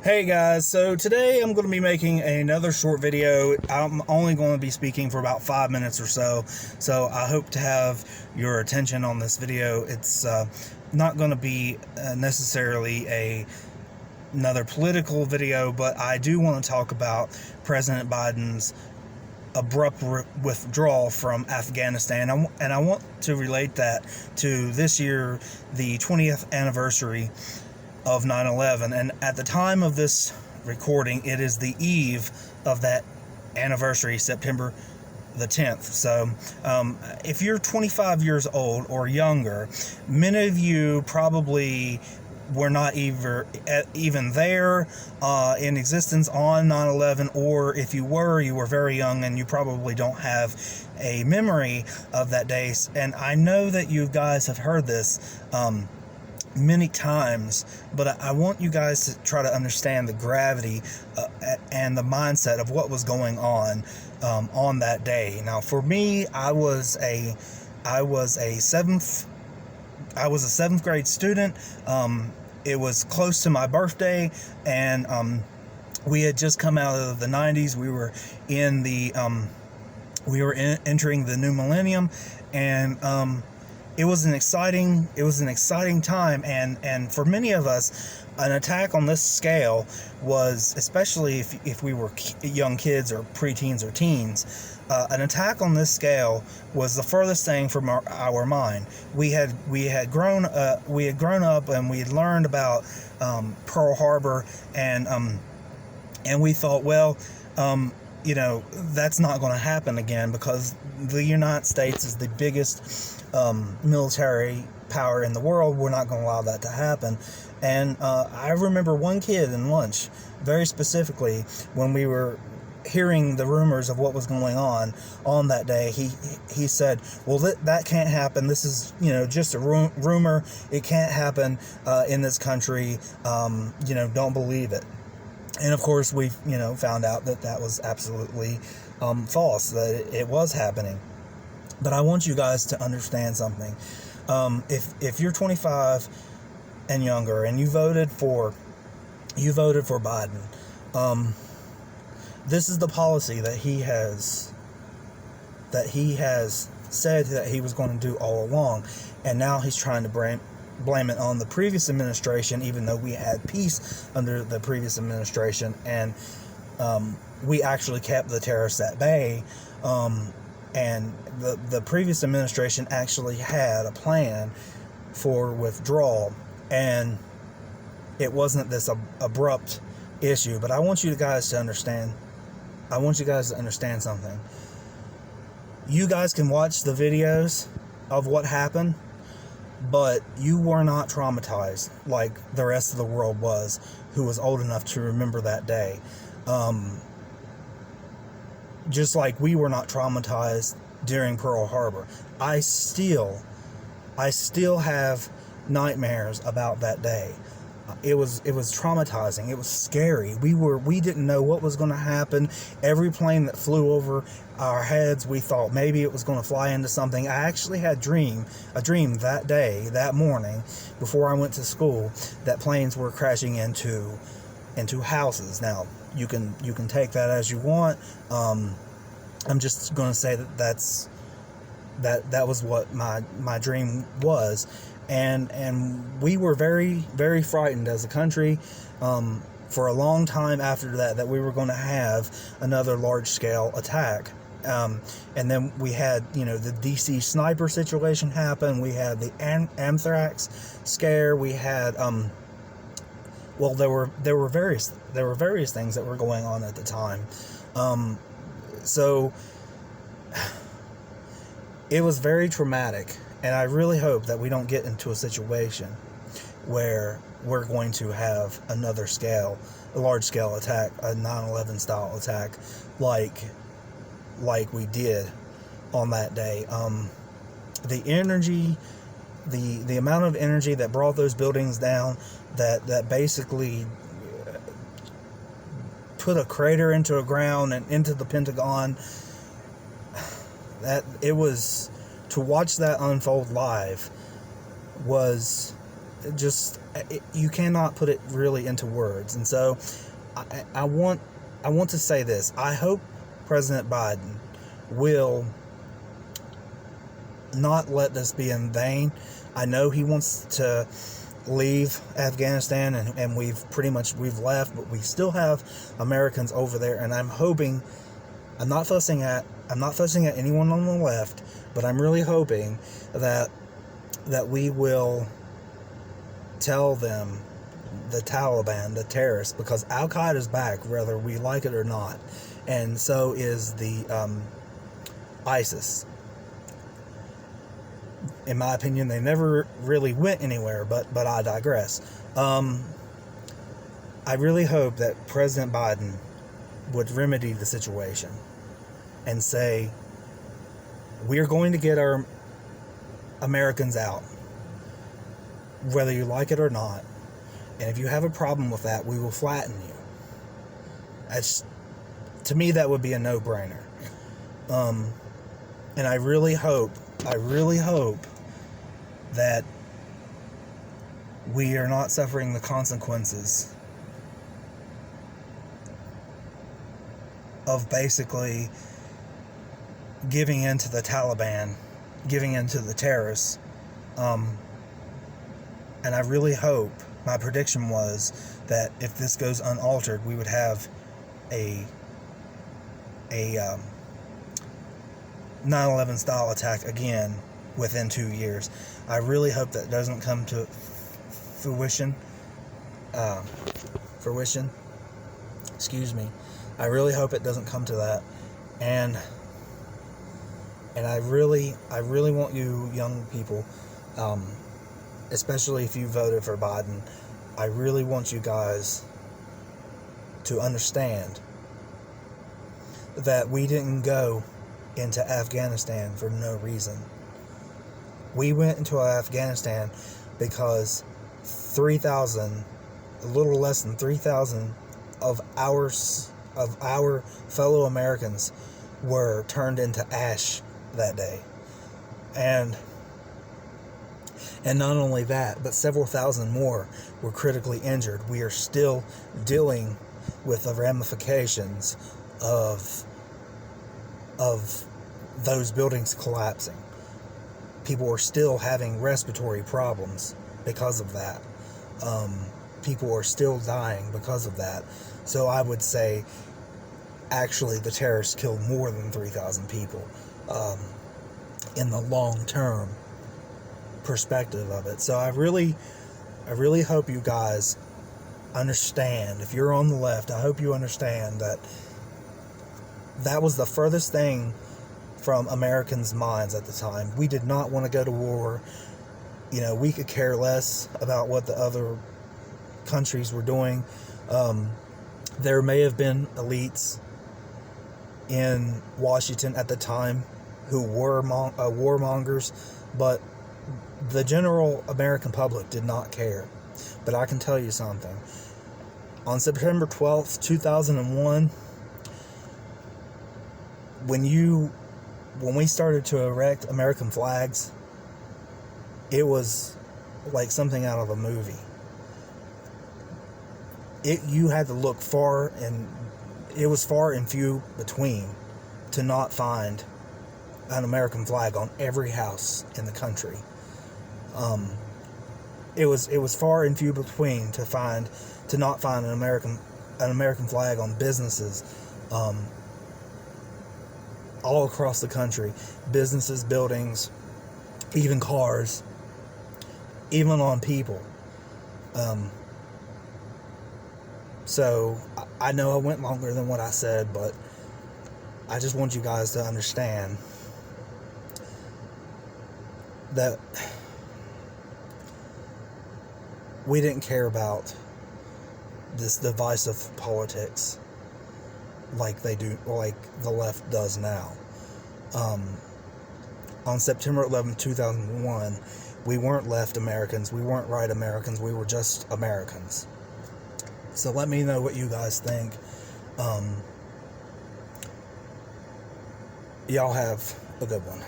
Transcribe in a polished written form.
Hey guys, so today I'm going to be making another short video. I'm only going to be speaking for about 5 minutes or so I hope to have your attention on this video. It's not going to be necessarily another political video, but I do want to talk about President Biden's abrupt withdrawal from Afghanistan, and I want to relate that to this year, the 20th anniversary of 9/11, and at the time of this recording, it is the eve of that anniversary, September the 10th. So if you're 25 years old or younger, many of you probably were not even there in existence on 9/11, or if you were very young and you probably don't have a memory of that day. And I know that you guys have heard this many times, but I want you guys to try to understand the gravity and the mindset of what was going on that day. Now, for me, I was a seventh grade student. It was close to my birthday, and we had just come out of the 90s. We were entering the new millennium, and it was an exciting time, and for many of us, an attack on this scale was, especially if we were young kids or preteens or teens, an attack on this scale was the furthest thing from our mind. We had grown up and we had learned about Pearl Harbor, and we thought, well, that's not going to happen again, because the United States is the biggest military power in the world. We're not going to allow that to happen. And I remember one kid in lunch, very specifically, when we were hearing the rumors of what was going on that day, he said, well, that can't happen. This is, just a rumor. It can't happen in this country. Don't believe it. And of course, we found out that was absolutely false, that it was happening. But I want you guys to understand something. If you're 25 and younger and you voted for Biden, this is the policy that he has said that he was going to do all along, and now he's trying to blame it on the previous administration, even though we had peace under the previous administration, and we actually kept the terrorists at bay. And the previous administration actually had a plan for withdrawal, and it wasn't this abrupt issue. But I want you guys to understand. I want you guys to understand something. You guys can watch the videos of what happened, but you were not traumatized like the rest of the world was, who was old enough to remember that day. Just like we were not traumatized during Pearl Harbor. I still have nightmares about that day. It was traumatizing. It was scary. We didn't know what was going to happen. Every plane that flew over our heads, we thought maybe it was going to fly into something. I actually had a dream that day, that morning, before I went to school, that planes were crashing into houses. Now, you can take that as you want. I'm just going to say that was what my dream was, and we were very, very frightened as a country for a long time after that we were going to have another large scale attack. And then we had the DC sniper situation happen. We had the anthrax scare. We had well, there were various things that were going on at the time. So it was very traumatic, and I really hope that we don't get into a situation where we're going to have another a large scale attack, a 9/11 style attack, like we did on that day. The energy, the amount of energy that brought those buildings down, that basically put a crater into the ground and into the Pentagon, that it was, to watch that unfold live was you cannot put it really into words. And so I want to say this. I hope President Biden will not let this be in vain. I know he wants to leave Afghanistan, and we've left, but we still have Americans over there, and I'm hoping, I'm not fussing at anyone on the left, but I'm really hoping that we will tell them, the Taliban, the terrorists, because Al-Qaeda's back, whether we like it or not, and so is the ISIS. In my opinion, they never really went anywhere, but I digress. I really hope that President Biden would remedy the situation and say, we're going to get our Americans out, whether you like it or not. And if you have a problem with that, we will flatten you. To me, that would be a no-brainer. And I really hope that we are not suffering the consequences of basically giving in to the Taliban, giving in to the terrorists. And I really hope, my prediction was that if this goes unaltered, we would have a 9/11 style attack again within 2 years. I really hope that doesn't come to fruition. Excuse me. I really hope it doesn't come to that. And I really want you young people, especially if you voted for Biden, I really want you guys to understand that we didn't go into Afghanistan for no reason. We went into Afghanistan because a little less than 3,000 of our fellow Americans were turned into ash that day. And not only that, but several thousand more were critically injured. We are still dealing with the ramifications of those buildings collapsing. People are still having respiratory problems because of that. People are still dying because of that. So I would say, actually, the terrorists killed more than 3,000 people in the long-term perspective of it. So I really hope you guys understand. If you're on the left, I hope you understand that was the furthest thing from Americans' minds at the time. We did not want to go to war. You know, we could care less about what the other countries were doing. There may have been elites in Washington at the time who were warmongers, but the general American public did not care. But I can tell you something. On September 12th, 2001, when we started to erect American flags, it was like something out of a movie. You had to look far, and it was far and few between to not find an American flag on every house in the country. It was far and few between to not find an American flag on businesses, all across the country. Businesses, buildings, even cars, even on people. So I know I went longer than what I said, but I just want you guys to understand that we didn't care about this divisive politics like they do, like the left does now. On September 11th, 2001, we weren't left Americans, we weren't right Americans, we were just Americans. So let me know what you guys think. Y'all have a good one.